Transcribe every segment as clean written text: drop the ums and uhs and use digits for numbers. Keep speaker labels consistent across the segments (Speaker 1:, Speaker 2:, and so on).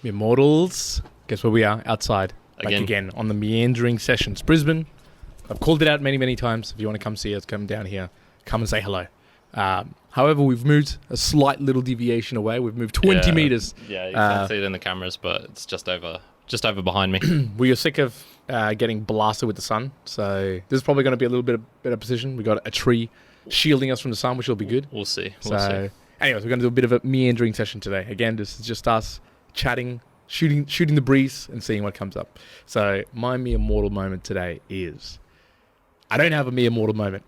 Speaker 1: Immortals. Guess where we are? Outside.
Speaker 2: Again.
Speaker 1: Back again on the Meandering Sessions. Brisbane. I've called it out many, many times. If you want to come see us, come down here. Come and say hello. However, we've moved a slight little deviation away. We've moved 20 meters.
Speaker 2: Yeah, you can't see it in the cameras, but it's just over behind me.
Speaker 1: We are sick of getting blasted with the sun. So this is probably going to be a little bit of better position. We got a tree shielding us from the sun, which will be good.
Speaker 2: We'll see.
Speaker 1: Anyways, we're going to do a bit of a meandering session today. Again, this is just us chatting, shooting the breeze and seeing what comes up. So my mere mortal moment today is I don't have a mere mortal moment,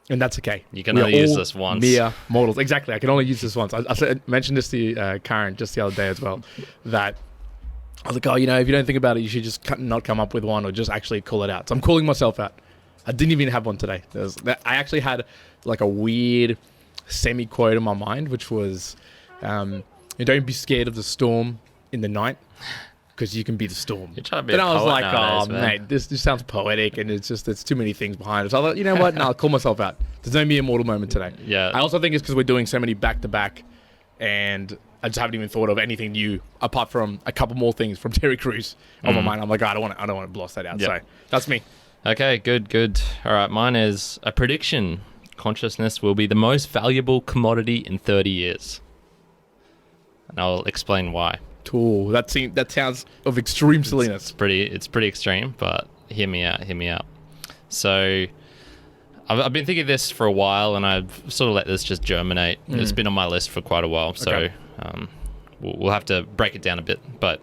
Speaker 1: and that's okay.
Speaker 2: You can only use this once.
Speaker 1: Mere mortals. Exactly. I can only use this once. I mentioned this to Kyrin just the other day as well, that I was like, oh, if you don't think about it, you should just not come up with one or just actually call it out. So I'm calling myself out. I didn't even have one today. I actually had like a weird semi-quote in my mind, which was, don't be scared of the storm in the night, because you can be the storm.
Speaker 2: You're trying to be
Speaker 1: but
Speaker 2: a
Speaker 1: I was
Speaker 2: poet
Speaker 1: like,
Speaker 2: nowadays, man.
Speaker 1: mate, this sounds poetic, and it's too many things behind it. So I thought, you know what? No, I'll call myself out. There's no mere mortal moment today.
Speaker 2: Yeah.
Speaker 1: I also think it's because we're doing so many back-to-back, and I just haven't even thought of anything new apart from a couple more things from Terry Crews on my mind. I'm like, I don't want to blast that out.
Speaker 2: Yep.
Speaker 1: So that's me.
Speaker 2: Okay, good. All right, mine is a prediction. Consciousness will be the most valuable commodity in 30 years. And I'll explain why.
Speaker 1: Cool. That sounds of extreme silliness.
Speaker 2: It's pretty extreme, but hear me out. So I've been thinking this for a while, and I've sort of let this just germinate. It's been on my list for quite a while, so
Speaker 1: Okay.
Speaker 2: we'll have to break it down a bit. But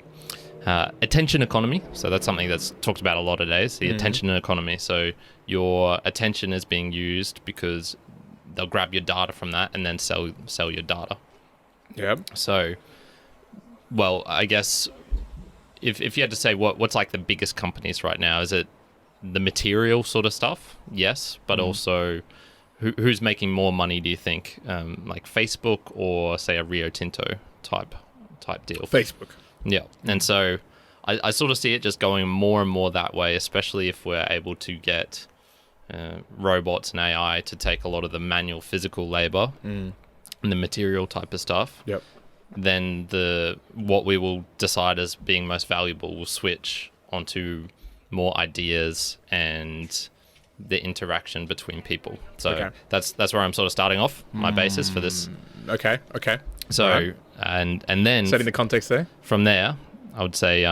Speaker 2: attention economy, so that's something that's talked about a lot of days, the attention economy. So your attention is being used because they'll grab your data from that and then sell your data.
Speaker 1: Yep.
Speaker 2: So, well, I guess if you had to say what's like the biggest companies right now, is it the material sort of stuff? Yes, but also who's making more money, do you think? Like Facebook or say a Rio Tinto type deal?
Speaker 1: Facebook.
Speaker 2: Yeah, and so I sort of see it just going more and more that way, especially if we're able to get robots and AI to take a lot of the manual physical labor and the material type of stuff.
Speaker 1: Yep.
Speaker 2: Then what we will decide as being most valuable will switch onto more ideas and the interaction between people. So that's where I'm sort of starting off my basis for this.
Speaker 1: Okay.
Speaker 2: So
Speaker 1: Right.
Speaker 2: and then
Speaker 1: Setting the context there.
Speaker 2: from there, I would say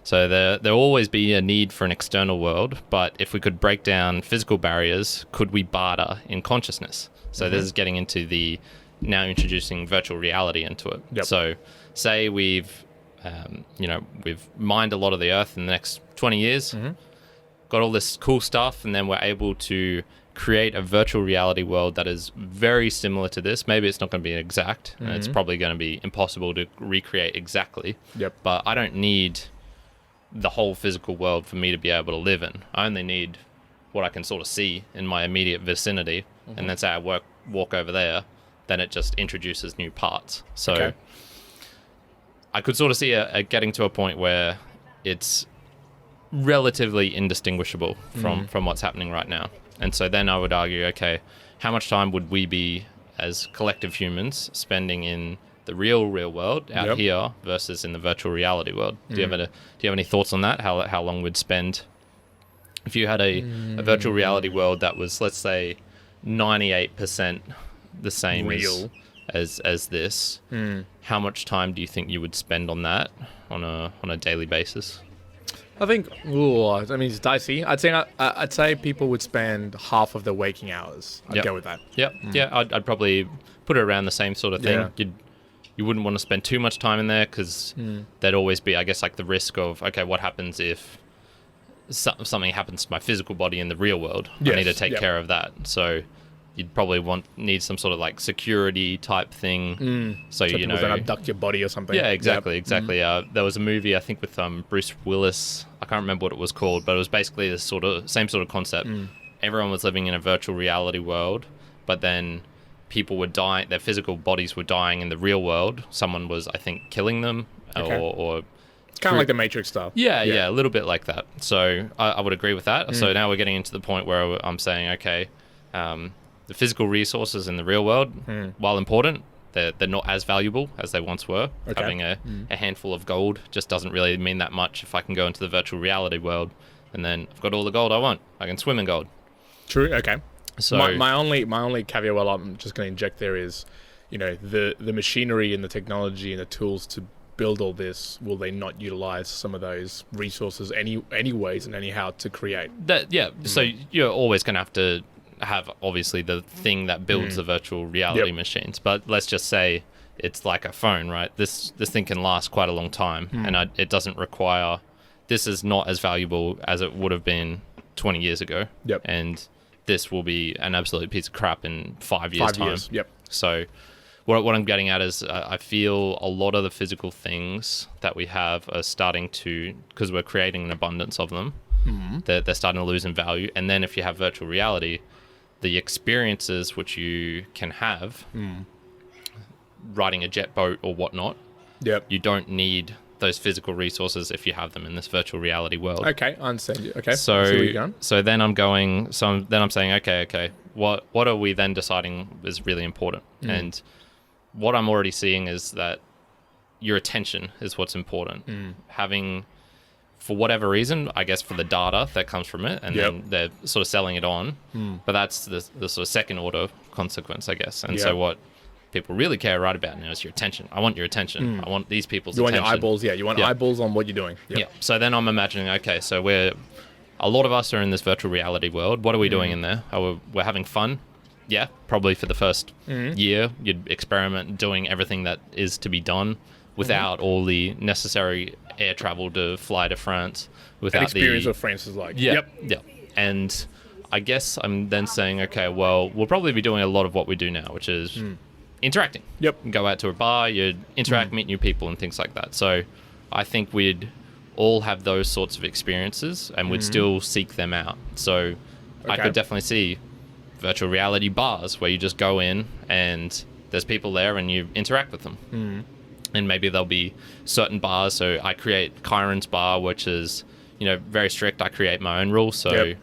Speaker 2: so there'll always be a need for an external world, but if we could break down physical barriers, could we barter in consciousness? So this is getting into the now introducing virtual reality into it.
Speaker 1: Yep.
Speaker 2: So say we've mined a lot of the earth in the next 20 years, got all this cool stuff, and then we're able to create a virtual reality world that is very similar to this. Maybe it's not going to be exact, and it's probably going to be impossible to recreate exactly.
Speaker 1: Yep.
Speaker 2: But I don't need the whole physical world for me to be able to live in. I only need what I can sort of see in my immediate vicinity, and then say I walk over there, then it just introduces new parts. So I could sort of see it getting to a point where it's relatively indistinguishable from what's happening right now. And so then I would argue, okay, how much time would we be as collective humans spending in the real world out here versus in the virtual reality world? Do you have any thoughts on that? How long we'd spend if you had a virtual reality world that was, let's say, 98% the same
Speaker 1: real
Speaker 2: as this? How much time do you think you would spend on that on a daily basis?
Speaker 1: I think, it's dicey. I'd say people would spend half of their waking hours. I'd go with that.
Speaker 2: Yep. Yeah, I'd probably put it around the same sort of thing.
Speaker 1: Yeah.
Speaker 2: You wouldn't want to spend too much time in there because there'd always be, I guess, like the risk of, okay, what happens if something happens to my physical body in the real world? I need to take care of that. So you'd probably need some sort of like security type thing. So
Speaker 1: people don't abduct your body or something.
Speaker 2: Yeah, exactly. There was a movie, I think, with Bruce Willis. I can't remember what it was called, but it was basically this same sort of concept. Everyone was living in a virtual reality world, but then people were dying. Their physical bodies were dying in the real world. Someone was, I think, killing them, or
Speaker 1: It's kind of like the Matrix stuff.
Speaker 2: Yeah, a little bit like that. So I would agree with that. So now we're getting into the point where I'm saying, okay, the physical resources in the real world, while important, they're not as valuable as they once were.
Speaker 1: Okay.
Speaker 2: Having a handful of gold just doesn't really mean that much if I can go into the virtual reality world and then I've got all the gold I want. I can swim in gold.
Speaker 1: True. Okay.
Speaker 2: So
Speaker 1: my only caveat, well, I'm just going to inject there is, the machinery and the technology and the tools to build all this, will they not utilize some of those resources anyways and anyhow to create
Speaker 2: that? Yeah. So you're always going to have obviously the thing that builds the virtual reality machines, but let's just say it's like a phone, right? This thing can last quite a long time, and it doesn't require. This is not as valuable as it would have been 20 years ago, and this will be an absolute piece of crap in 5 years' time. So what I'm getting at is I feel a lot of the physical things that we have are starting to, because we're creating an abundance of them, they're starting to lose in value. And then if you have virtual reality, the experiences which you can have, riding a jet boat or whatnot, you don't need those physical resources if you have them in this virtual reality world.
Speaker 1: Okay, I understand you. Okay,
Speaker 2: so
Speaker 1: where you're going.
Speaker 2: So then I'm saying, okay, what are we then deciding is really important? And what I'm already seeing is that your attention is what's important. Having, for whatever reason, I guess for the data that comes from it, and then they're sort of selling it on. But that's the sort of second order consequence, I guess. And so what people really care right about now is your attention. I want your attention. I want these people's attention.
Speaker 1: You want your eyeballs, you want eyeballs on what you're doing.
Speaker 2: So then I'm imagining, okay, so a lot of us are in this virtual reality world. What are we doing in there? We're having fun. Yeah, probably for the first year, you'd experiment doing everything that is to be done without all the necessary air travel to fly to France. Without
Speaker 1: an experience of France is like.
Speaker 2: Yeah. And I guess I'm then saying, okay, well, we'll probably be doing a lot of what we do now, which is interacting. You go out to a bar, you interact, meet new people and things like that. So I think we'd all have those sorts of experiences and we'd still seek them out. So I could definitely see virtual reality bars where you just go in and there's people there and you interact with them. And maybe there'll be certain bars. So I create Kyrin's bar, which is, very strict. I create my own rules. So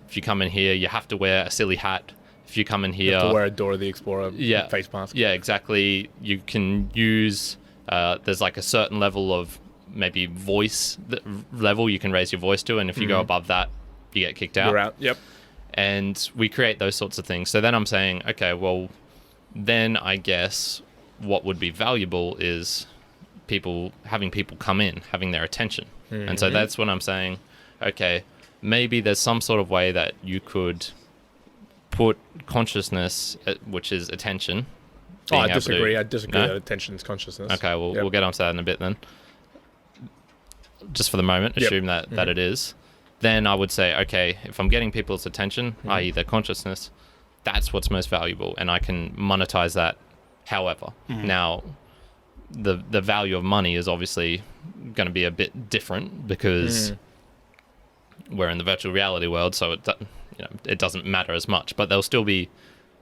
Speaker 2: if you come in here, you have to wear a silly hat. If you come in here,
Speaker 1: you have to wear a Dora the Explorer face mask.
Speaker 2: Yeah, exactly. You can use, there's like a certain level of maybe voice level you can raise your voice to. And if you go above that, you get kicked out.
Speaker 1: You're out.
Speaker 2: And we create those sorts of things. So then I'm saying, okay, well, then I guess what would be valuable is having people come in, having their attention. And so that's when I'm saying, okay, maybe there's some sort of way that you could put consciousness, which is attention.
Speaker 1: I disagree. I disagree that attention is consciousness.
Speaker 2: Okay, well, we'll get onto that in a bit then. Just for the moment, assume that it is. Then I would say, okay, if I'm getting people's attention, i.e. their consciousness, that's what's most valuable, and I can monetize that however. Now, the value of money is obviously going to be a bit different because we're in the virtual reality world, so it doesn't matter as much, but there'll still be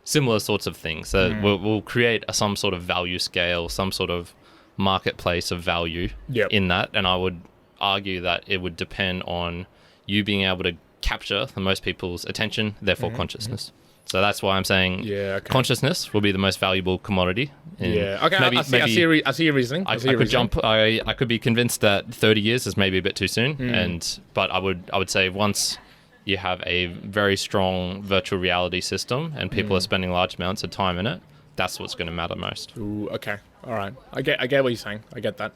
Speaker 2: similar sorts of things. So we'll create some sort of value scale, some sort of marketplace of value in that, and I would argue that it would depend on you being able to capture the most people's attention, therefore consciousness. So that's why I'm saying consciousness will be the most valuable commodity.
Speaker 1: I see your reasoning.
Speaker 2: I could be convinced that 30 years is maybe a bit too soon, but I would say once you have a very strong virtual reality system and people are spending large amounts of time in it, that's what's going to matter most.
Speaker 1: Ooh, okay, all right. I get what you're saying. I get that.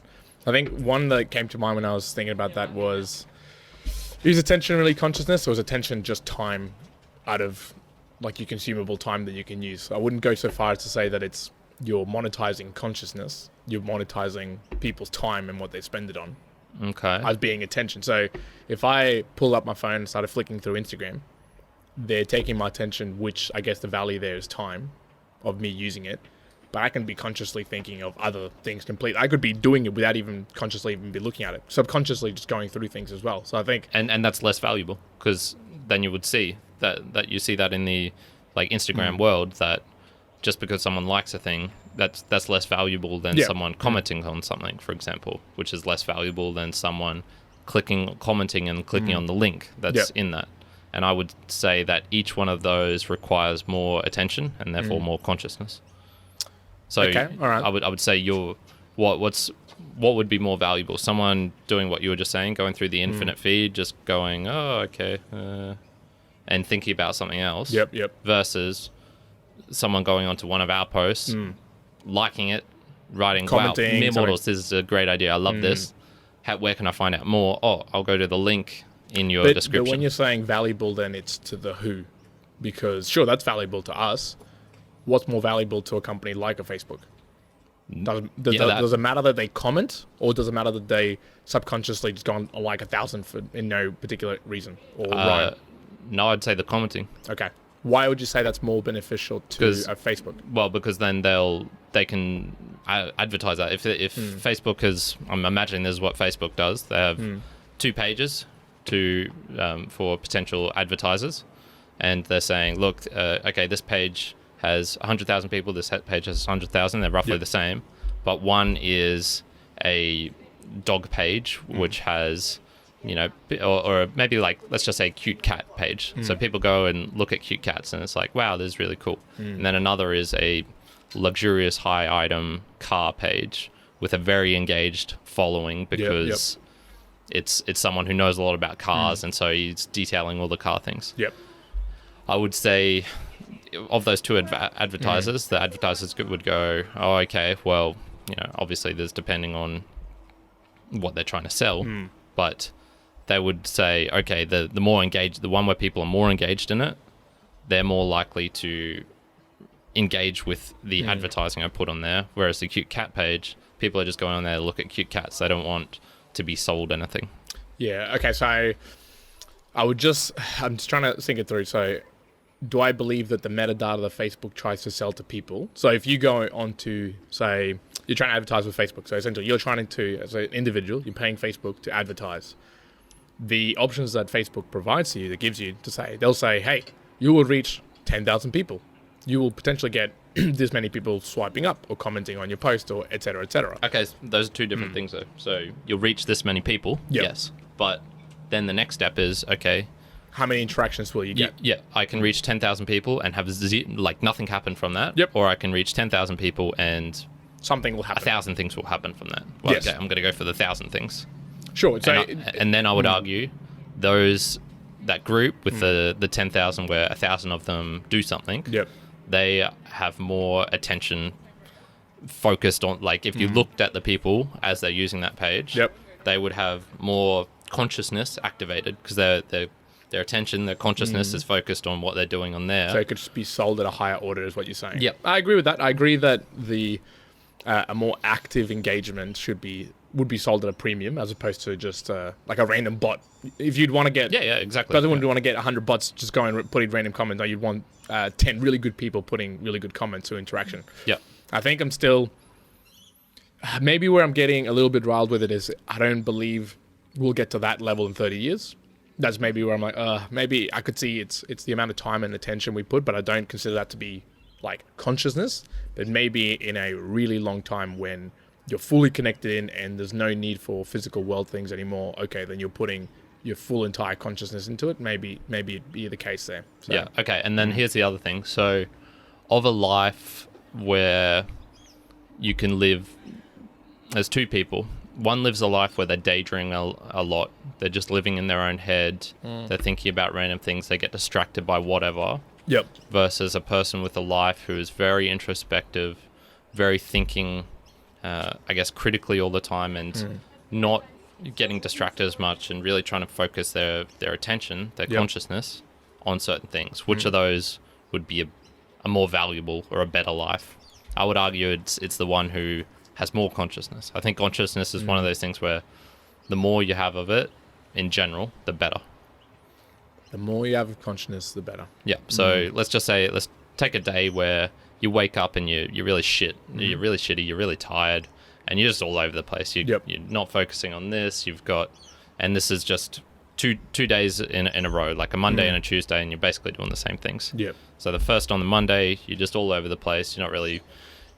Speaker 1: I think one that came to mind when I was thinking about that was, is attention really consciousness, or is attention just time out of like your consumable time that you can use? I wouldn't go so far as to say that you're monetizing consciousness. You're monetizing people's time and what they spend it on.
Speaker 2: Okay.
Speaker 1: As being attention. So if I pull up my phone and started flicking through Instagram, they're taking my attention, which I guess the value there is time of me using it. But I can be consciously thinking of other things completely. I could be doing it without even consciously even be looking at it. Subconsciously just going through things as well. So I think...
Speaker 2: And that's less valuable, because then you would see that you see that in the like Instagram world, that just because someone likes a thing, that's less valuable than someone commenting on something, for example, which is less valuable than someone commenting and clicking on the link that's in that. And I would say that each one of those requires more attention and therefore more consciousness. So
Speaker 1: Okay, all right.
Speaker 2: I would say what would be more valuable? Someone doing what you were just saying, going through the infinite feed, just going, oh, okay, and thinking about something else.
Speaker 1: Yep.
Speaker 2: Versus someone going onto one of our posts, liking it, writing,
Speaker 1: Commenting,
Speaker 2: wow, mere
Speaker 1: something.
Speaker 2: mortals, this is a great idea. I love this. Where can I find out more? Oh, I'll go to the link in your description.
Speaker 1: But when you're saying valuable, then it's to the who. Because, sure, that's valuable to us. What's more valuable to a company like a Facebook? Does it matter that they comment, or does it matter that they subconsciously just go on like 1,000 for in no particular reason? Or right?
Speaker 2: No, I'd say the commenting.
Speaker 1: Okay. Why would you say that's more beneficial to a Facebook?
Speaker 2: Well, because then they can advertise that. If Facebook is, I'm imagining this is what Facebook does. They have 2 pages for potential advertisers, and they're saying, look, okay, this page has 100,000 people. This page has 100,000. They're roughly the same, but one is a dog page which has, or maybe like, let's just say cute cat page. So people go and look at cute cats and it's like, wow, this is really cool. And then another is a luxurious high item car page with a very engaged following because it's someone who knows a lot about cars and so he's detailing all the car things. I would say of those 2 advertisers, the advertisers would go, oh, okay, well, obviously there's depending on what they're trying to sell, but they would say, okay, the more engaged, the one where people are more engaged in it, they're more likely to engage with the advertising I put on there. Whereas the cute cat page, people are just going on there to look at cute cats. They don't want to be sold anything. Yeah.
Speaker 1: Okay. So I'm just trying to think it through. So do I believe that the metadata that Facebook tries to sell to people? So if you go on to, say, you're trying to advertise with Facebook. So essentially you're trying to, as an individual, you're paying Facebook to advertise. The options that Facebook provides to you, that gives you to say, they'll say, hey, you will reach 10,000 people. You will potentially get this many people swiping up or commenting on your post, or et cetera, et cetera.
Speaker 2: Okay, so those are 2 different things though. So you'll reach this many people, yes. But then the next step is, okay,
Speaker 1: how many interactions will you get?
Speaker 2: I can reach 10,000 people and have nothing happen from that. Or I can reach 10,000 people and
Speaker 1: something will happen.
Speaker 2: 1,000 things will happen from that. Well, okay, I'm going to go for the 1,000 things.
Speaker 1: Sure. So
Speaker 2: and then I would argue that group with the 10,000 where 1,000 of them do something. They have more attention focused on, like, if you looked at the people as they're using that page, they would have more consciousness activated because their attention, their consciousness is focused on what they're doing on there.
Speaker 1: So it could just be sold at a higher order, is what you're saying. I agree with that. I agree that a more active engagement would be sold at a premium as opposed to just like a random bot. If you'd want to get...
Speaker 2: exactly.
Speaker 1: Doesn't want to get 100 bots just going and putting random comments. No, you'd want 10 really good people putting really good comments to interaction. I think I'm still... Maybe where I'm getting a little bit riled with it is I don't believe we'll get to that level in 30 years. That's maybe where I'm like, maybe I could see it's the amount of time and attention we put, but I don't consider that to be like consciousness. But maybe in a really long time when you're fully connected in and there's no need for physical world things anymore, okay, then you're putting your full entire consciousness into it. Maybe it'd be the case there. So.
Speaker 2: Okay. And then here's the other thing. So of a life where you can live, there's 2 people. One lives a life where they're daydreaming a lot. They're just living in their own head. They're thinking about random things. They get distracted by whatever. Versus a person with a life who is very introspective, very thinking, I guess, critically all the time and not getting distracted as much and really trying to focus their attention, their consciousness on certain things. Which of those would be a more valuable or a better life? I would argue it's the one who has more consciousness. I think consciousness is one of those things where the more you have of it, in general, the better.
Speaker 1: The more you have of consciousness, the better.
Speaker 2: So let's just say, let's take a day where you wake up and you're really shit. You're really shitty. You're really tired. And you're just all over the place. You're not focusing on this. And this is just two days in a row, like a Monday and a Tuesday, and you're basically doing the same things. So the first on the Monday, you're just all over the place. You're not really...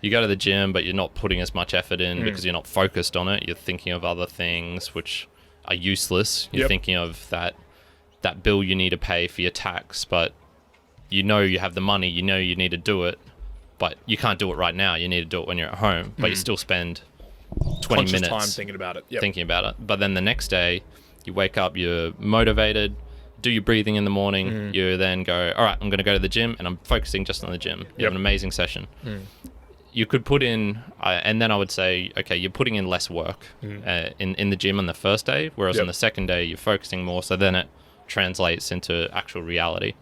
Speaker 2: You go to the gym, but you're not putting as much effort in because you're not focused on it. You're thinking of other things which are useless. You're thinking of that bill you need to pay for your tax, but you know you have the money. You know you need to do it, but you can't do it right now. You need to do it when you're at home, but you still spend 20
Speaker 1: Conscious
Speaker 2: minutes
Speaker 1: time thinking about it. Yep.
Speaker 2: thinking about it. But then the next day, you wake up, you're motivated, do your breathing in the morning, you then go, all right, I'm going to go to the gym, and I'm focusing just on the gym. You have an amazing session. You could put in, and then I would say, okay, you're putting in less work in the gym on the first day, whereas on the second day, you're focusing more, so then it translates into actual reality.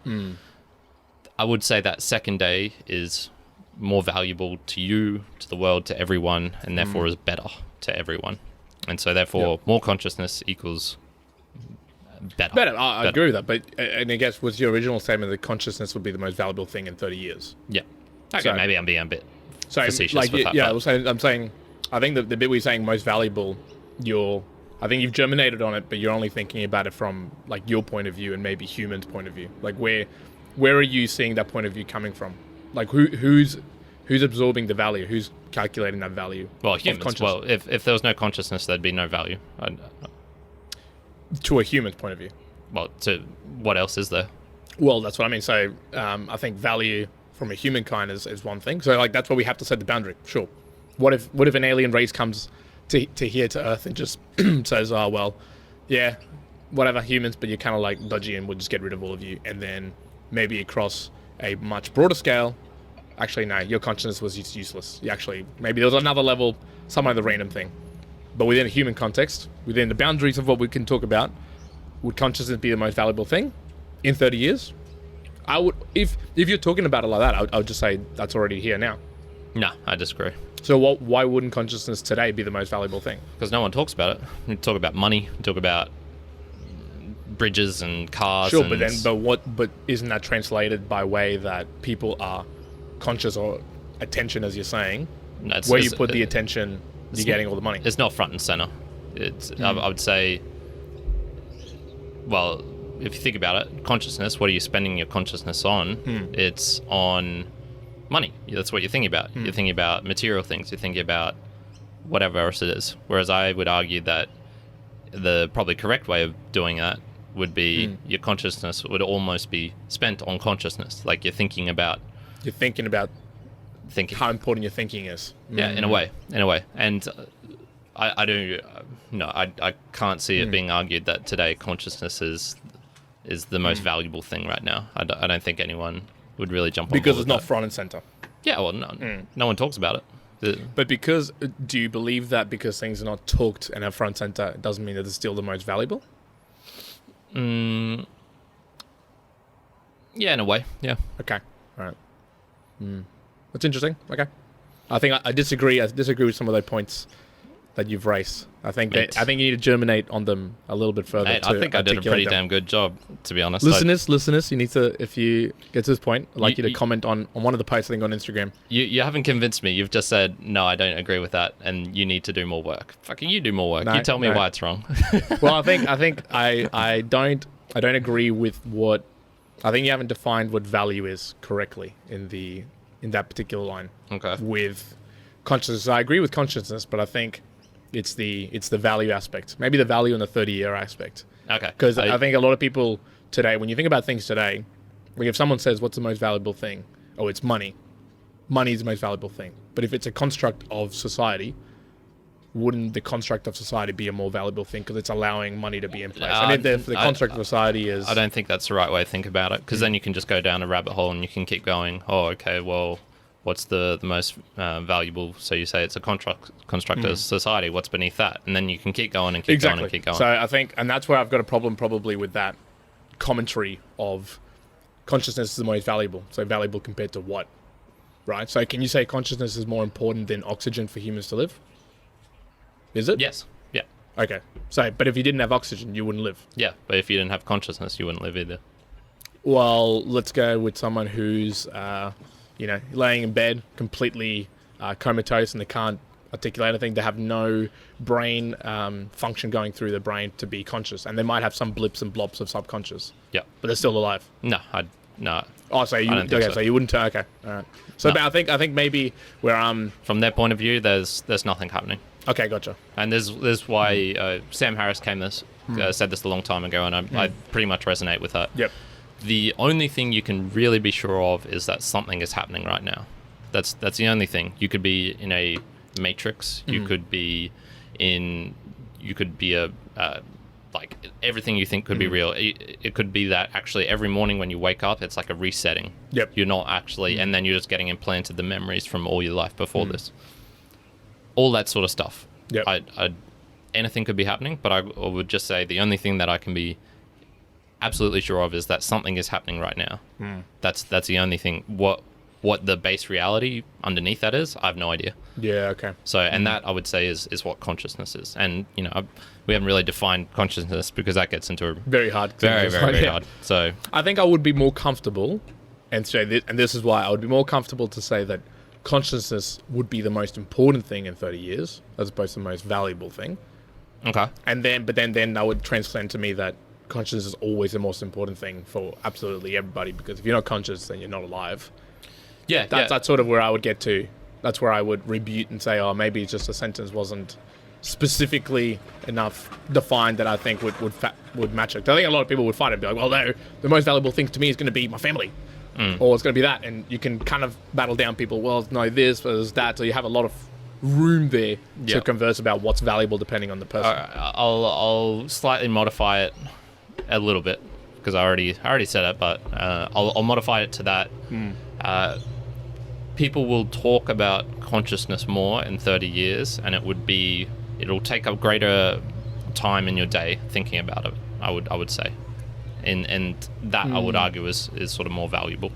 Speaker 2: I would say that second day is more valuable to you, to the world, to everyone, and therefore is better to everyone. And so therefore, more consciousness equals better.
Speaker 1: I agree with that. But and I guess was your original statement that consciousness would be the most valuable thing in 30 years?
Speaker 2: Yeah. Okay,
Speaker 1: So-
Speaker 2: maybe I'm being a bit
Speaker 1: So
Speaker 2: facetious
Speaker 1: like,
Speaker 2: with that.
Speaker 1: yeah,
Speaker 2: but
Speaker 1: I'm saying, I think the bit where you're saying most valuable, I think you've germinated on it, but you're only thinking about it from like your point of view and maybe humans' point of view. Like where are you seeing that point of view coming from? Like who's absorbing the value? Who's calculating that value?
Speaker 2: well,
Speaker 1: of
Speaker 2: humans.
Speaker 1: consciousness?
Speaker 2: Well, if there was no consciousness, there'd be no value.
Speaker 1: To a human's point of view.
Speaker 2: Well, to what else is there?
Speaker 1: Well, that's what I mean. So I think value from a humankind is one thing. So like that's why we have to set the boundary. Sure. What if an alien race comes to here to Earth and just says, oh well, yeah, whatever, humans, but you're kind of like dodgy and we'll just get rid of all of you, and then maybe across a much broader scale, actually no, your consciousness was useless. You actually maybe there was another level, some other random thing, but within a human context, within the boundaries of what we can talk about, would consciousness be the most valuable thing in 30 years? I would, if you're talking about it like that, I would just say that's already here now.
Speaker 2: No, I disagree.
Speaker 1: So why wouldn't consciousness today be the most valuable thing?
Speaker 2: Because no one talks about it. We talk about money. We talk about bridges and cars.
Speaker 1: Sure,
Speaker 2: and
Speaker 1: but isn't that translated by way that people are conscious or attention, as you're saying? Where you put the attention, you're getting all the money.
Speaker 2: It's not front and center. It's I would say. Well, if you think about it, consciousness. What are you spending your consciousness on? It's on money. That's what you're thinking about. You're thinking about material things. You're thinking about whatever else it is. Whereas I would argue that the probably correct way of doing that would be your consciousness would almost be spent on consciousness. Like you're thinking about thinking.
Speaker 1: How important your thinking is.
Speaker 2: Yeah, in a way. And I can't see it being argued that today consciousness is the most valuable thing right now. I don't think anyone would really jump on
Speaker 1: Because
Speaker 2: board
Speaker 1: it's
Speaker 2: with
Speaker 1: not
Speaker 2: that.
Speaker 1: front and center.
Speaker 2: Yeah, well, no one talks about it.
Speaker 1: But do you believe that because things are not talked and are front and center, it doesn't mean that it's still the most valuable?
Speaker 2: Yeah, in a way, yeah.
Speaker 1: Okay, all right. That's interesting. Okay, I think I disagree. I disagree with some of those points that you've raised. I think you need to germinate on them a little bit further.
Speaker 2: I think I did a pretty damn good job, to be honest.
Speaker 1: Listeners, you need to, if you get to this point, I'd like you to comment on one of the posts I think on Instagram.
Speaker 2: You haven't convinced me. You've just said, no, I don't agree with that, and you need to do more work. Fucking you do more work.
Speaker 1: No,
Speaker 2: you tell me why it's wrong.
Speaker 1: Well, I think I don't agree with what, I think you haven't defined what value is correctly in that particular line.
Speaker 2: Okay.
Speaker 1: With consciousness. I agree with consciousness, but I think it's the value aspect. Maybe the value in the 30-year aspect.
Speaker 2: Okay.
Speaker 1: Because I think a lot of people today, when you think about things today, like if someone says, what's the most valuable thing? Oh, it's money. Money is the most valuable thing. But if it's a construct of society, wouldn't the construct of society be a more valuable thing because it's allowing money to be in place? And if the construct of society is...
Speaker 2: I don't think that's the right way to think about it, because then you can just go down a rabbit hole and you can keep going, oh, okay, well, what's the most valuable? So you say it's a construct of society. What's beneath that? And then you can keep going and keep going and keep going.
Speaker 1: So I think, and that's where I've got a problem probably with that commentary of consciousness is the most valuable. So valuable compared to what? Right? So can you say consciousness is more important than oxygen for humans to live? Is it?
Speaker 2: Yes. Yeah.
Speaker 1: Okay. So, but if you didn't have oxygen, you wouldn't live.
Speaker 2: Yeah, but if you didn't have consciousness, you wouldn't live either.
Speaker 1: Well, let's go with someone who's, laying in bed, completely comatose, and they can't articulate anything. They have no brain function going through their brain to be conscious, and they might have some blips and blobs of subconscious.
Speaker 2: Yeah.
Speaker 1: But they're still alive.
Speaker 2: No.
Speaker 1: Oh, so you
Speaker 2: I don't think so.
Speaker 1: So you wouldn't. Okay. All right. So,
Speaker 2: No.
Speaker 1: but I think maybe where
Speaker 2: From their point of view, there's nothing happening.
Speaker 1: Okay, gotcha.
Speaker 2: And there's why Sam Harris said this a long time ago, and I pretty much resonate with that.
Speaker 1: Yep.
Speaker 2: The only thing you can really be sure of is that something is happening right now. That's the only thing. You could be in a matrix. You could be a like everything you think could be real. It could be that actually every morning when you wake up, it's like a resetting.
Speaker 1: Yep.
Speaker 2: You're not actually, and then you're just getting implanted the memories from all your life before this. All that sort of stuff.
Speaker 1: Yep.
Speaker 2: Anything could be happening, but I would just say the only thing that I can be absolutely sure of is that something is happening right now. That's the only thing. What the base reality underneath that is, I have no idea.
Speaker 1: Yeah, okay.
Speaker 2: So, and that I would say is what consciousness is. And, you know, we haven't really defined consciousness because that gets into a
Speaker 1: Very hard.
Speaker 2: very hard. So
Speaker 1: I think I would be more comfortable and say this, and this is why I would be more comfortable to say that consciousness would be the most important thing in 30 years as opposed to the most valuable thing.
Speaker 2: okay.
Speaker 1: And then, but then that would translate to me that consciousness is always the most important thing for absolutely everybody, because if you're not conscious, then you're not alive.
Speaker 2: Yeah,
Speaker 1: That's sort of where I would get to. That's where I would rebut and say, oh, maybe it's just a sentence wasn't specifically enough defined that I think would match it. I think a lot of people would fight it and be like, well, no, the most valuable thing to me is going to be my family. Or it's going to be that. And you can kind of battle down people, well, no, this versus that. So you have a lot of room there to converse about what's valuable depending on the person.
Speaker 2: I'll slightly modify it a little bit because I already said it, but I'll modify it to that. People will talk about consciousness more in 30 years, and it'll take up greater time in your day thinking about it. I would say, and that I would argue is sort of more valuable.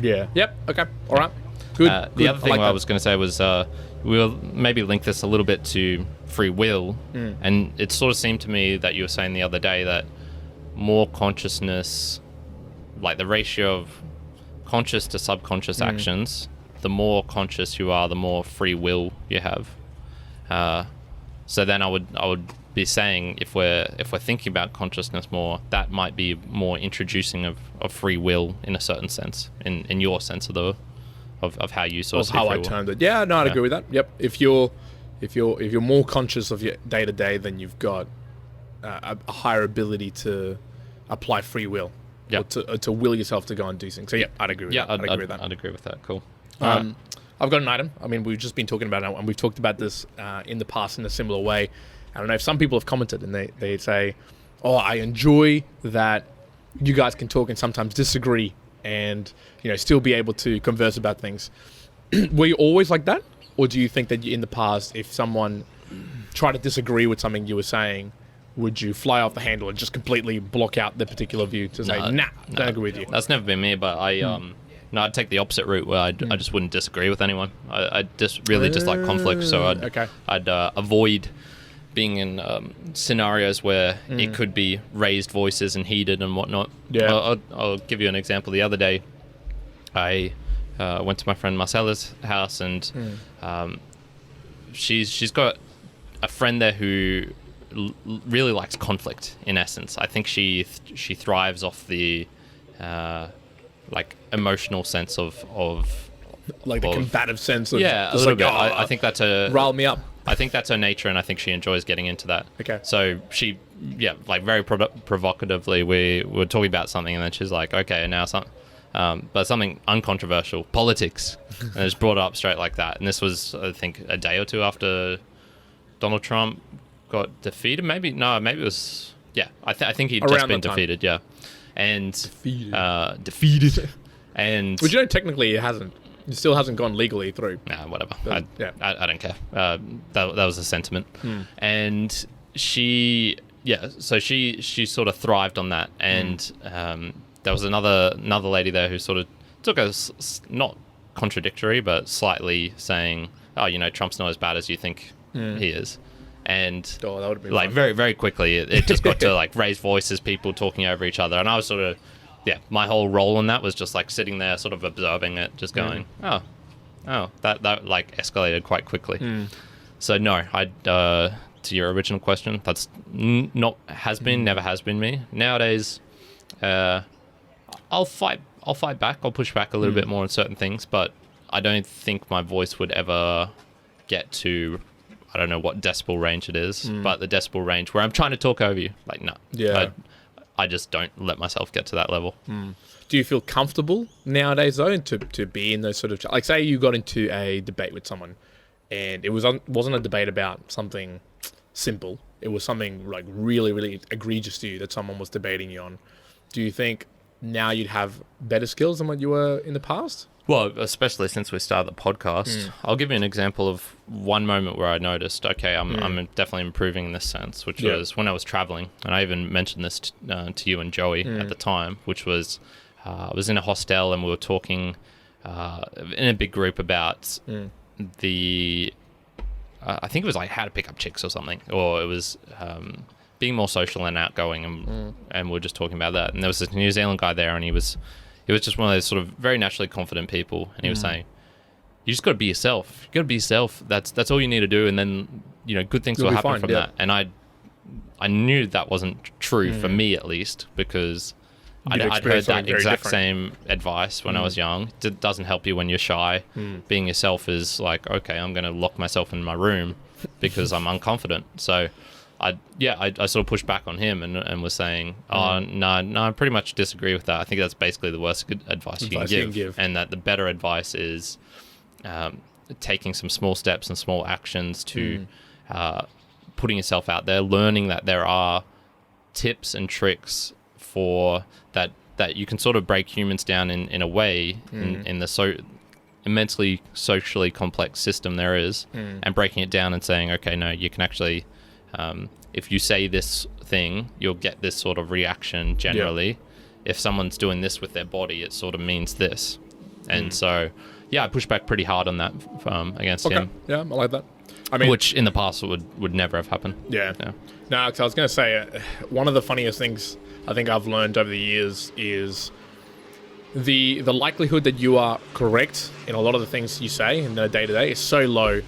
Speaker 1: Yeah. Yep. Okay. All right. Good.
Speaker 2: The other thing I was going to say was we'll maybe link this a little bit to free will, and it sort of seemed to me that you were saying the other day that more consciousness, like the ratio of conscious to subconscious actions, the more conscious you are, the more free will you have. So then I would be saying if we're thinking about consciousness more, that might be more introducing of free will in a certain sense, in your sense of how you sort of see
Speaker 1: how
Speaker 2: free
Speaker 1: I
Speaker 2: will.
Speaker 1: termed it. Yeah, no, I'd agree with that. Yep. If you're more conscious of your day to day, then you've got a higher ability to apply free will.
Speaker 2: Yep.
Speaker 1: Or to will yourself to go and do things. So yeah, I'd agree with that. I'd agree with that.
Speaker 2: I'd agree with that. Cool.
Speaker 1: I've got an item. I mean, we've just been talking about it, and we've talked about this in the past in a similar way. I don't know if some people have commented and they say, oh, I enjoy that you guys can talk and sometimes disagree and, you know, still be able to converse about things. Were you always like that? Or do you think that in the past, if someone tried to disagree with something you were saying, would you fly off the handle and just completely block out the particular view to say, don't agree with you?
Speaker 2: That's never been me, but I'd take the opposite route where I just wouldn't disagree with anyone. I just really dislike conflict, so I'd avoid being in scenarios where it could be raised voices and heated and whatnot.
Speaker 1: Yeah.
Speaker 2: I'll give you an example. The other day, I went to my friend Marcella's house, and she's got a friend there who really likes conflict. In essence, I think she thrives off the like emotional sense of
Speaker 1: like the combative sense of
Speaker 2: a little bit. I think that's
Speaker 1: rile me up.
Speaker 2: I think that's her nature, and I think she enjoys getting into that.
Speaker 1: Okay.
Speaker 2: So she, like very provocatively, we were talking about something, and then she's like, okay, and now something, but something uncontroversial, politics, and it's brought up straight like that. And this was, I think, a day or two after Donald Trump got defeated. Maybe it was, I think he'd just been defeated, and defeated, and
Speaker 1: But you know, technically it hasn't. It still hasn't gone legally through.
Speaker 2: Nah, whatever.
Speaker 1: But,
Speaker 2: I don't care. That was a sentiment. And she sort of thrived on that. And there was another lady there who sort of took a not contradictory, but slightly saying, oh, you know, Trump's not as bad as you think he is. And
Speaker 1: that would be
Speaker 2: like
Speaker 1: fun.
Speaker 2: very, very quickly, it just got to like raise voices, people talking over each other. And I was sort of, my whole role in that was just like sitting there sort of observing it, just going, oh, that like escalated quite quickly. So no, to your original question, that's never has been me. Nowadays, I'll fight back, I'll push back a little bit more on certain things, but I don't think my voice would ever get to, I don't know what decibel range it is, but the decibel range where I'm trying to talk over you, like, no.
Speaker 1: Yeah.
Speaker 2: I just don't let myself get to that level.
Speaker 1: Do you feel comfortable nowadays though to be in those sort of like, say you got into a debate with someone and it wasn't a debate about something simple, it was something like really, really egregious to you that someone was debating you on. Do you think now you'd have better skills than what you were in the past?
Speaker 2: Well, especially since we started the podcast, I'll give you an example of one moment where I noticed, okay, I'm definitely improving in this sense, which was when I was traveling. And I even mentioned this to you and Joey at the time, which was I was in a hostel and we were talking in a big group about the, I think it was like how to pick up chicks or something, or it was being more social and outgoing, and we were just talking about that. And there was this New Zealand guy there, and he was just one of those sort of very naturally confident people, and he was saying, you just got to be yourself. You got to be yourself. That's all you need to do, and then good things will happen from that. And I knew that wasn't true for me, at least, because I'd heard that exact same advice when I was young. It doesn't help you when you're shy. Being yourself is like, okay, I'm going to lock myself in my room because I'm unconfident. So I sort of pushed back on him and was saying, no, I pretty much disagree with that. I think that's basically the worst advice you can give. And that the better advice is taking some small steps and small actions to putting yourself out there, learning that there are tips and tricks for that you can sort of break humans down in a way in the immensely socially complex system there is, and breaking it down and saying, okay, no, you can actually if you say this thing, you'll get this sort of reaction generally. If someone's doing this with their body, it sort of means this. And so I pushed back pretty hard on that against him.
Speaker 1: Yeah, I like that. I mean,
Speaker 2: which in the past would never have happened.
Speaker 1: Yeah. No, because I was going to say, one of the funniest things I think I've learned over the years is the likelihood that you are correct in a lot of the things you say in the day-to-day is so low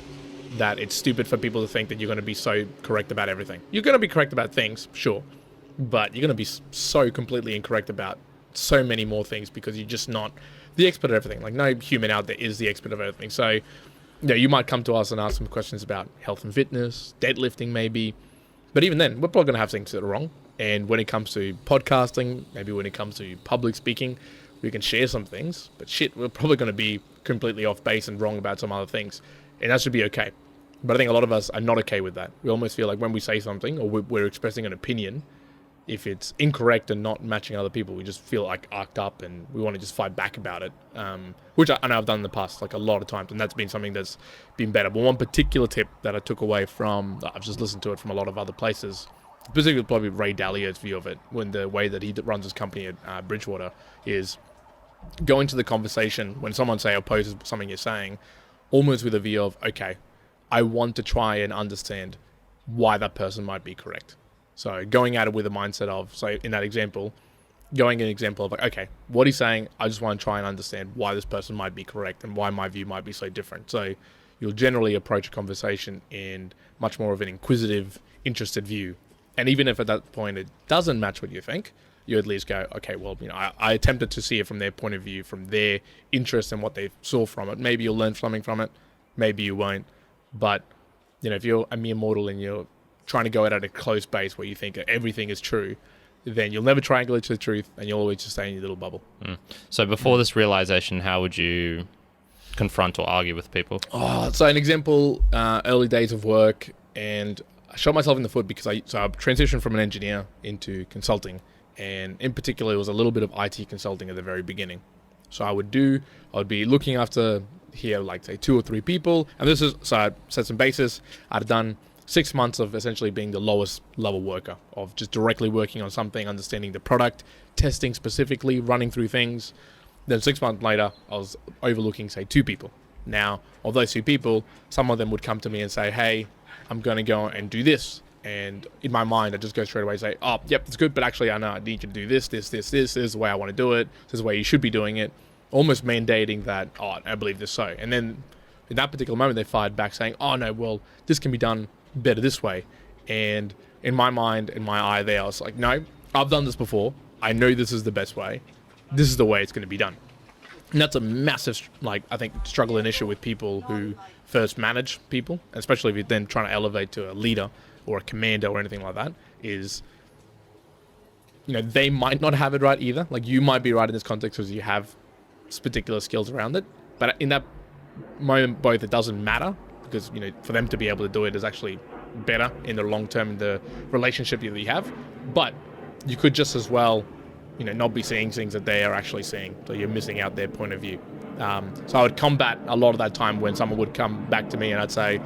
Speaker 1: that it's stupid for people to think that you're going to be so correct about everything. You're going to be correct about things, sure, but you're going to be so completely incorrect about so many more things because you're just not the expert at everything. Like, no human out there is the expert of everything. So, you might come to us and ask some questions about health and fitness, deadlifting maybe, but even then, we're probably going to have things that are wrong. And when it comes to podcasting, maybe when it comes to public speaking, we can share some things, but we're probably going to be completely off base and wrong about some other things. And that should be okay. But I think a lot of us are not okay with that. We almost feel like when we say something or we're expressing an opinion, if it's incorrect and not matching other people, we just feel like arced up and we want to just fight back about it, which I know I've done in the past, like a lot of times, and that's been something that's been better. But one particular tip that I took away from, I've just listened to it from a lot of other places, specifically probably Ray Dalio's view of it, when the way that he runs his company at Bridgewater is go into the conversation when someone, say, opposes something you're saying, almost with a view of, okay, I want to try and understand why that person might be correct. So going at it with a mindset of, so in that example, going an example of like, okay, what he's saying, I just want to try and understand why this person might be correct and why my view might be so different. So you'll generally approach a conversation in much more of an inquisitive, interested view. And even if at that point it doesn't match what you think, you at least go, okay, well, I attempted to see it from their point of view, from their interest and what they saw from it. Maybe you'll learn something from it. Maybe you won't. But, if you're a mere mortal and you're trying to go out at a close base where you think everything is true, then you'll never triangulate to the truth and you'll always just stay in your little bubble.
Speaker 2: So before this realization, how would you confront or argue with people?
Speaker 1: So an example, early days of work, and I shot myself in the foot because I transitioned from an engineer into consulting, and in particular it was a little bit of IT consulting at the very beginning. So I would be looking after here, like say 2 or 3 people, and so I set some basis. I'd done 6 months of essentially being the lowest level worker, of just directly working on something, understanding the product, testing specifically, running through things. Then 6 months later, I was overlooking, say, 2 people. Now, of those 2 people, some of them would come to me and say, hey, I'm going to go and do this. And in my mind, I just go straight away and say, oh, yep, it's good, but actually I know I need you to do this. This is the way I want to do it. This is the way you should be doing it. Almost mandating that, I believe this so. And then in that particular moment, they fired back saying, oh, no, well, this can be done better this way. And in my mind, in my eye there, I was like, no, I've done this before. I know this is the best way. This is the way it's going to be done. And that's a massive, I think, struggle and issue with people who first manage people, especially if you're then trying to elevate to a leader or a commander or anything like that, is they might not have it right either. Like, you might be right in this context because you have particular skills around it. But in that moment, both, it doesn't matter because, for them to be able to do it is actually better in the long term in the relationship that you have. But you could just as well, not be seeing things that they are actually seeing. So you're missing out their point of view. So I would combat a lot of that time when someone would come back to me and I'd say,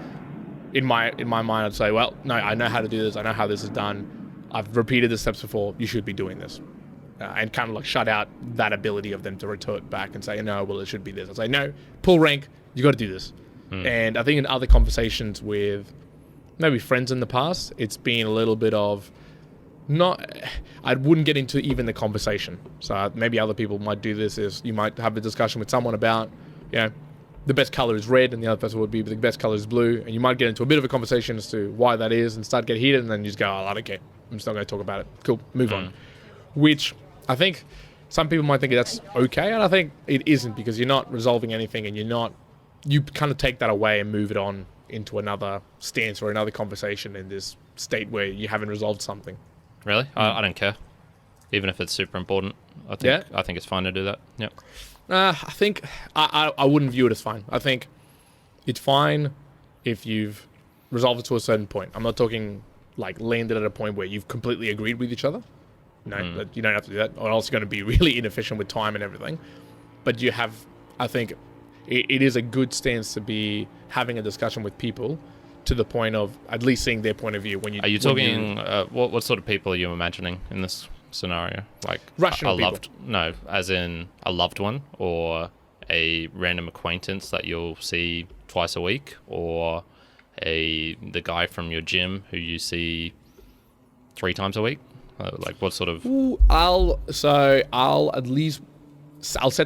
Speaker 1: in my mind, I'd say, well, no, I know how to do this. I know how this is done. I've repeated the steps before. You should be doing this. And kind of like shut out that ability of them to retort back and say, no, well, it should be this. I'd say, no, pull rank. You got to do this. And I think in other conversations with maybe friends in the past, it's been a little bit of I wouldn't get into even the conversation. So maybe other people might do this is you might have a discussion with someone about, the best color is red and the other person would be the best color is blue. And you might get into a bit of a conversation as to why that is and start getting heated and then you just go, I don't care. I'm just not going to talk about it. Cool, move on. Which I think some people might think that's okay. And I think it isn't because you're not resolving anything and you kind of take that away and move it on into another stance or another conversation in this state where you haven't resolved something.
Speaker 2: Really? I don't care. Even if it's super important. I think it's fine to do that. Yeah.
Speaker 1: I think I wouldn't view it as fine. I think it's fine if you've resolved it to a certain point. I'm not talking like landed at a point where you've completely agreed with each other. No, you don't have to do that, or else you're going to be really inefficient with time and everything. But you have, I think, it is a good stance to be having a discussion with people to the point of at least seeing their point of view. When you
Speaker 2: are you talking? What sort of people are you imagining in this scenario? Like
Speaker 1: rational people?
Speaker 2: No, as in a loved one or a random acquaintance that you'll see twice a week, or the guy from your gym who you see 3 times a week. Like what sort of?
Speaker 1: I'll set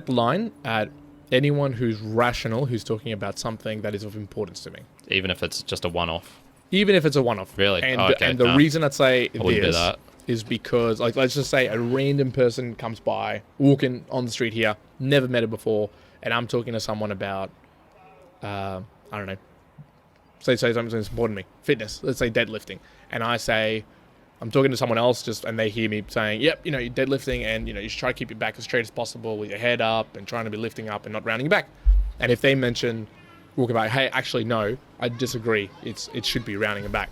Speaker 1: the line at anyone who's rational, who's talking about something that is of importance to me.
Speaker 2: Even if it's just a one-off?
Speaker 1: Even if it's a one-off.
Speaker 2: Really?
Speaker 1: And the reason I'd say this is because, like, let's just say a random person comes by, walking on the street here, never met her before, and I'm talking to someone about, I don't know, say something that's important to me, fitness, let's say deadlifting, and I say, I'm talking to someone else and they hear me saying, yep, you're deadlifting and, you should try to keep your back as straight as possible with your head up and trying to be lifting up and not rounding your back. And if they mention, walk about, hey, actually, no, I disagree. It should be rounding your back.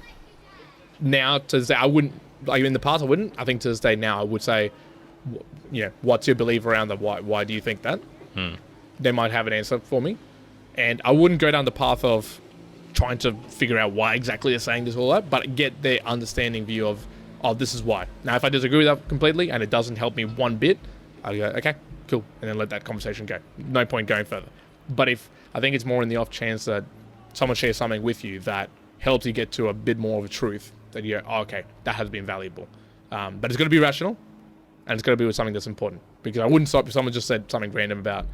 Speaker 1: Now, to say I wouldn't, like in the past, I wouldn't. I think to this day now, I would say, what's your belief around that? Why do you think that? They might have an answer for me. And I wouldn't go down the path of trying to figure out why exactly they're saying this all that, but get their understanding view of, this is why. Now, if I disagree with that completely and it doesn't help me one bit, I'll go, okay, cool, and then let that conversation go. No point going further. But I think it's more in the off chance that someone shares something with you that helps you get to a bit more of a truth, that you go, okay, that has been valuable. But it's got to be rational, and it's got to be with something that's important. Because I wouldn't stop if someone just said something random about,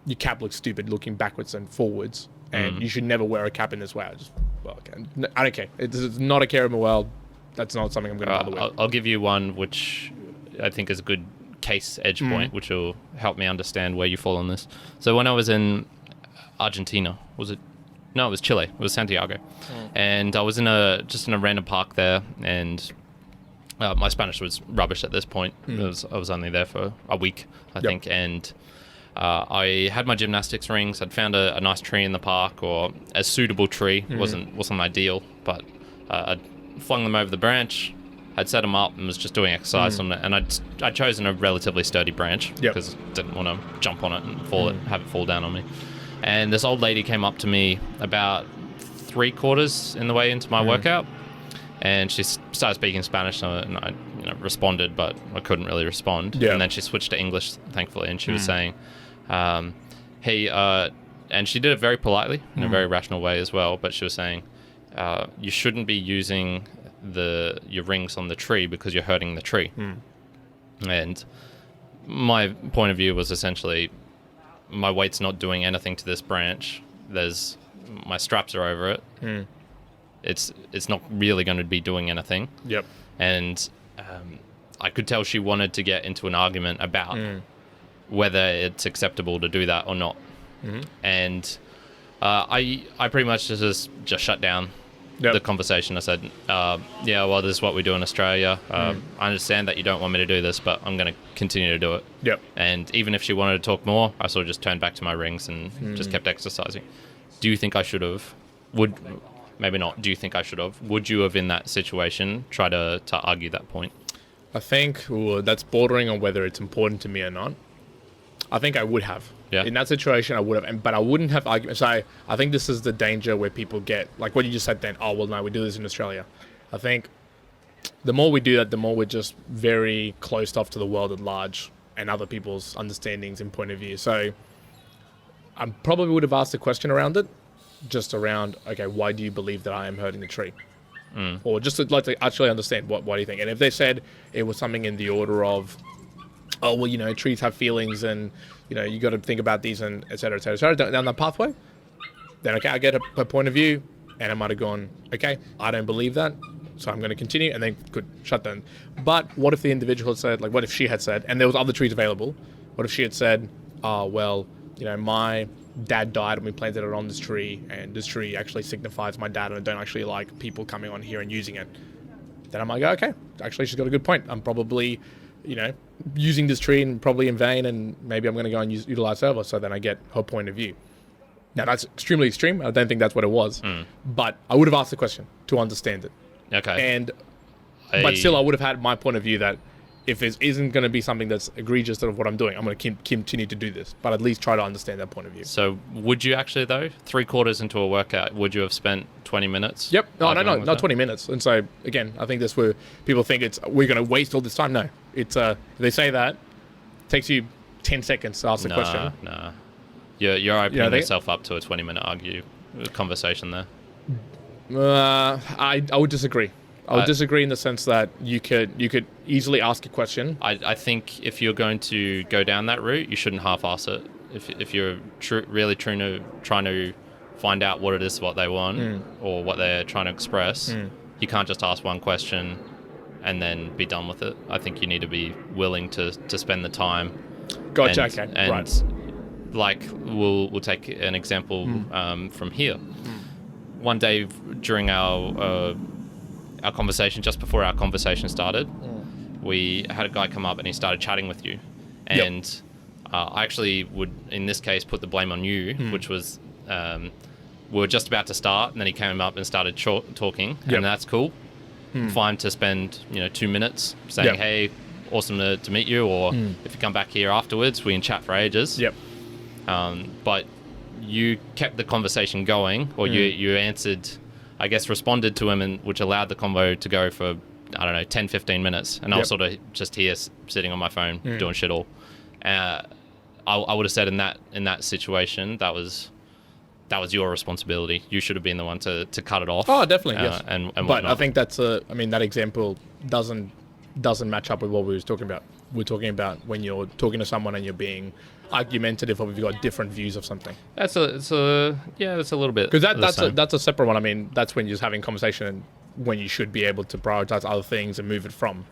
Speaker 1: your cap looks stupid looking backwards and forwards, and you should never wear a cap in this way. I don't care. It's not a care in the world. That's not something I'm going to bother with.
Speaker 2: I'll give you one which I think is a good case edge point, which will help me understand where you fall on this. So when I was in Argentina, was it? No, it was Chile. It was Santiago. And I was in a random park there, and my Spanish was rubbish at this point. I was only there for a week, I think, and I had my gymnastics rings. I'd found a nice tree in the park, or a suitable tree. Wasn't ideal, but I'd flung them over the branch. I'd set them up and was just doing exercise on it, and I'd chosen a relatively sturdy branch because I didn't want to jump on it and have it fall down on me. And this old lady came up to me about 3/4 in the way into my workout, and she started speaking Spanish, and I responded, but I couldn't really respond. And then she switched to English, thankfully, and she was saying, hey, and she did it very politely in a very rational way as well, but she was saying, you shouldn't be using your rings on the tree because you're hurting the tree. And my point of view was essentially, my weight's not doing anything to this branch. My straps are over it. It's not really going to be doing anything. And I could tell she wanted to get into an argument about whether it's acceptable to do that or not. And I pretty much just shut down the conversation. I said, yeah, well, this is what we do in Australia. I understand that you don't want me to do this, but I'm going to continue to do it.
Speaker 1: Yep.
Speaker 2: And even if she wanted to talk more, I sort of just turned back to my rings and just kept exercising. Do you think I should have? Maybe not. Do you think I should have? Would you have, in that situation, try to argue that point?
Speaker 1: I think that's bordering on whether it's important to me or not. I think I would have.
Speaker 2: Yeah.
Speaker 1: In that situation, I would have, but I wouldn't have arguments. So I think this is the danger where people get, like what you just said then, oh, well, no, we do this in Australia. I think the more we do that, the more we're just very closed off to the world at large and other people's understandings and point of view. So I probably would have asked a question around it, just around, okay, why do you believe that I am hurting the tree? Or just to actually understand, what do you think? And if they said it was something in the order of, oh, well, trees have feelings and, you got to think about these and et cetera, down that pathway, then, okay, I get a point of view, and I might have gone, okay, I don't believe that, so I'm going to continue, and then could shut down. But what if the individual had said, like, what if she had said, and there was other trees available, what if she had said, oh, well, my dad died and we planted it on this tree, and this tree actually signifies my dad, and I don't actually like people coming on here and using it. Then I might go, okay, actually she's got a good point. I'm probably, using this tree and probably in vain, and maybe I'm going to go and utilize her. So then I get her point of view. Now that's extremely extreme. I don't think that's what it was, but I would have asked the question to understand it.
Speaker 2: Okay.
Speaker 1: But still, I would have had my point of view that if it isn't going to be something that's egregious to what I'm doing, I'm going to continue to do this, but at least try to understand that point of view.
Speaker 2: So would you actually, though, 3/4 into a workout, would you have spent 20 minutes?
Speaker 1: Yep. No, not 20 minutes. And so, again, I think that's where people think we're going to waste all this time. No. It's they say that, it takes you 10 seconds to ask the question.
Speaker 2: Nah. You're opening yourself up to a 20-minute conversation there.
Speaker 1: I would disagree. I would disagree in the sense that you could easily ask a question.
Speaker 2: I think if you're going to go down that route, you shouldn't half-ass it. If you're really trying to find out what it is, what they want, or what they're trying to express, you can't just ask one question and then be done with it. I think you need to be willing to spend the time.
Speaker 1: Gotcha. Okay.
Speaker 2: And
Speaker 1: right.
Speaker 2: Like we'll take an example from here. One day during our conversation, just before our conversation started, we had a guy come up and he started chatting with you, and I actually would, in this case, put the blame on you, which was we were just about to start, and then he came up and started talking, and that's cool. Fine to spend 2 minutes saying, hey, awesome to meet you, or if you come back here afterwards, we can chat for ages. But you kept the conversation going, or you answered, I guess, responded to him, and which allowed the convo to go for, I don't know, 10, 15 minutes. And I was sort of just here sitting on my phone doing shit all. I would have said in that situation, that was your responsibility. You should have been the one to cut it off.
Speaker 1: Oh, definitely, yes.
Speaker 2: And
Speaker 1: but
Speaker 2: whatnot.
Speaker 1: I think that example doesn't match up with what we were talking about. We're talking about when you're talking to someone and you're being argumentative, or if you've got different views of something.
Speaker 2: That's a little bit,
Speaker 1: because that's a separate one. I mean, that's when you're just having conversation, and when you should be able to prioritize other things and move it from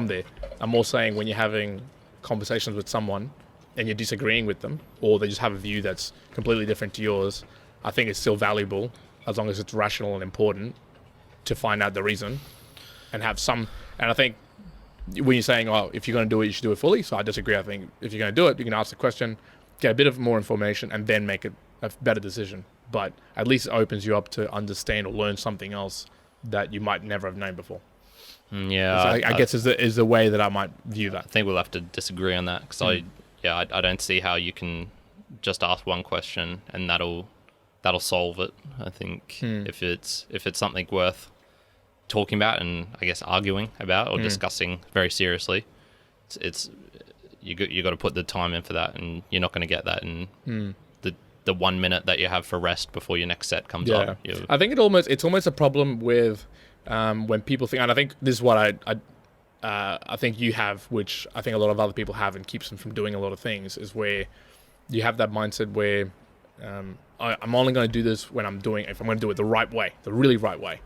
Speaker 1: there. I'm more saying when you're having conversations with someone and you're disagreeing with them, or they just have a view that's completely different to yours, I think it's still valuable, as long as it's rational and important, to find out the reason and have some. And I think when you're saying, oh, if you're going to do it, you should do it fully. So I disagree. I think if you're going to do it, you can ask the question, get a bit of more information, and then make it a better decision. But at least it opens you up to understand or learn something else that you might never have known before.
Speaker 2: Yeah.
Speaker 1: So I guess is the way that I might view that.
Speaker 2: I think we'll have to disagree on that, because I don't see how you can just ask one question and that'll solve it. I think if it's something worth talking about and I guess arguing about or discussing very seriously, it's you got to put the time in for that, and you're not going to get that in the 1 minute that you have for rest before your next set comes up.
Speaker 1: I think it's almost a problem with when people think, and I think this is what I think you have, which I think a lot of other people have and keeps them from doing a lot of things, is where you have that mindset where I'm only going to do this if I'm going to do it the right way, the really right way.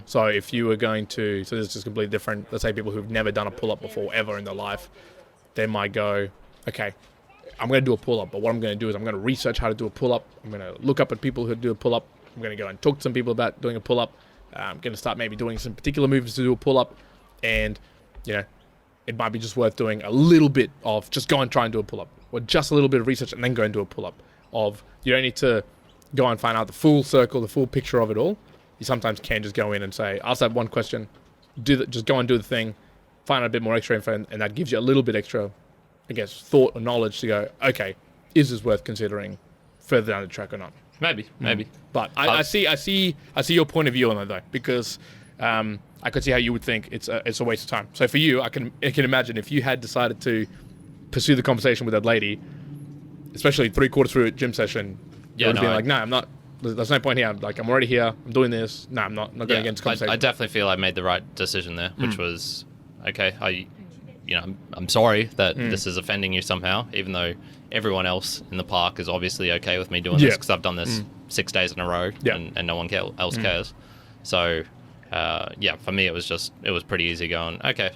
Speaker 1: So if you were going to, so this is completely different. Let's say people who've never done a pull-up before ever in their life, they might go, okay, I'm going to do a pull-up, but what I'm going to do is I'm going to research how to do a pull-up. I'm going to look up at people who do a pull-up. I'm going to go and talk to some people about doing a pull-up. going to start maybe doing some particular movements to do a pull-up, and, you know, it might be just worth doing a little bit of just go and try and do a pull-up, or just a little bit of research and then go and do a pull-up. Of, you don't need to go and find out the full circle, the full picture of it all. You sometimes can just go in and say, ask that one question, just go and do the thing, find out a bit more extra info, and that gives you a little bit extra, I guess, thought or knowledge to go, okay, is this worth considering further down the track or not?
Speaker 2: Maybe.
Speaker 1: But I see your point of view on that though, because I could see how you would think it's a waste of time. So for you, I can imagine if you had decided to pursue the conversation with that lady, especially 3/4 through a gym session, you would have been like, no, I'm not. There's no point here. I'm already here. I'm doing this. No, I'm not going against the conversation.
Speaker 2: I definitely feel I made the right decision there, which was, okay, I'm sorry that this is offending you somehow, even though everyone else in the park is obviously okay with me doing this because I've done this 6 days in a row and no one else cares. So, for me, it was pretty easy going, okay,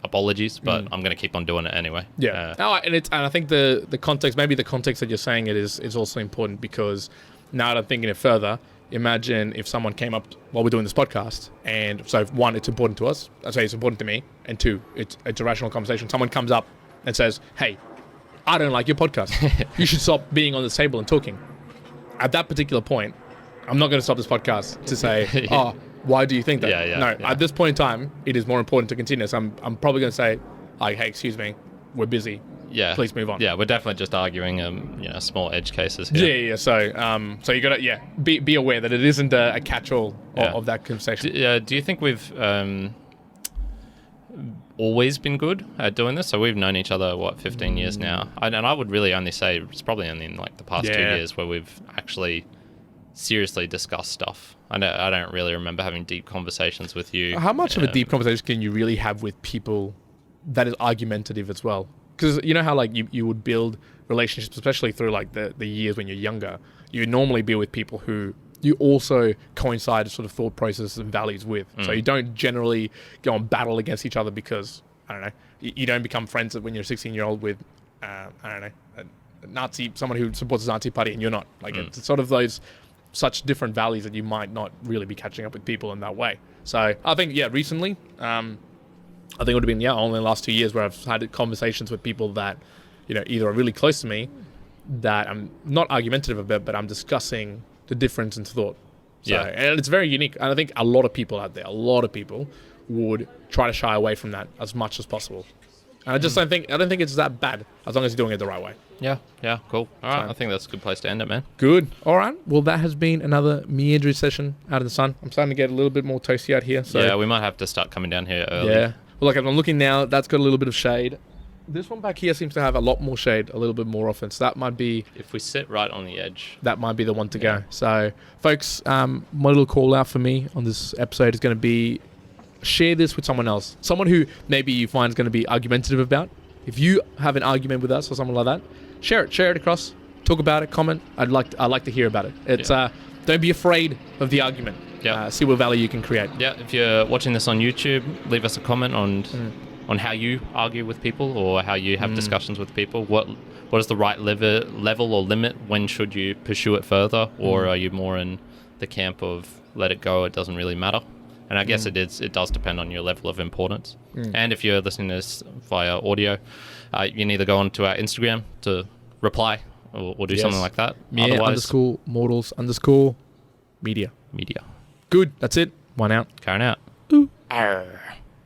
Speaker 2: apologies, but I'm going to keep on doing it anyway.
Speaker 1: Yeah. And I think the context, maybe the context that you're saying it is also important, because now that I'm thinking it further, imagine if someone came up while we're doing this podcast, and so one, it's important to us. I say it's important to me, and two, it's a rational conversation. Someone comes up and says, "Hey, I don't like your podcast. You should stop being on this table and talking." At that particular point, I'm not going to stop this podcast to say, "Oh, why do you think that?" At this point in time, it is more important to continue. So I'm probably going to say, like, "Hey, excuse me, we're busy.
Speaker 2: Yeah,
Speaker 1: please move on."
Speaker 2: Yeah, we're definitely just arguing, small edge cases here.
Speaker 1: Yeah. So you got to be aware that it isn't a catch-all of that conversation.
Speaker 2: Do you think we've always been good at doing this? So we've known each other 15 years now, and I would really only say it's probably only in like the past 2 years where we've actually seriously discuss stuff. I don't really remember having deep conversations with you.
Speaker 1: How much of a deep conversation can you really have with people that is argumentative as well? Because you know how like you would build relationships, especially through like the years when you're younger, you normally be with people who you also coincide sort of thought processes and values with. So you don't generally go and battle against each other because, I don't know, you don't become friends when you're a 16-year-old with, I don't know, a Nazi, someone who supports the Nazi party and you're not. Like it's sort of those such different values that you might not really be catching up with people in that way. So I think, recently, I think it would have been, only the last 2 years where I've had conversations with people that, either are really close to me, that I'm not argumentative about, but I'm discussing the difference in thought. So, and it's very unique. And I think a lot of people out there, would try to shy away from that as much as possible. And I just don't think it's that bad as long as you're doing it the right way.
Speaker 2: Yeah, cool. All right, I think that's a good place to end it, man.
Speaker 1: Good. All right. Well, that has been another meandering session out in the sun. I'm starting to get a little bit more toasty out here. So
Speaker 2: we might have to start coming down here early.
Speaker 1: Yeah. Well, like I'm looking now, that's got a little bit of shade. This one back here seems to have a lot more shade, a little bit more often. So that might be...
Speaker 2: If we sit right on the edge.
Speaker 1: That might be the one to go. So, folks, my little call out for me on this episode is going to be share this with someone else. Someone who maybe you find is going to be argumentative about. If you have an argument with us or something like that, share it across. Talk about it, comment. I'd like to hear about it. It's don't be afraid of the argument. See what value you can create.
Speaker 2: If you're watching this on YouTube, leave us a comment on how you argue with people or how you have discussions with people. What is the right level or limit? When should you pursue it further? Or are you more in the camp of let it go, it doesn't really matter? And I guess it does depend on your level of importance. And if you're listening to this via audio, you can either go onto our Instagram to reply or do something like that.
Speaker 1: _mortals_media.
Speaker 2: Media.
Speaker 1: Good. That's it. One out.
Speaker 2: Kyrin out.
Speaker 1: Ooh. Arr.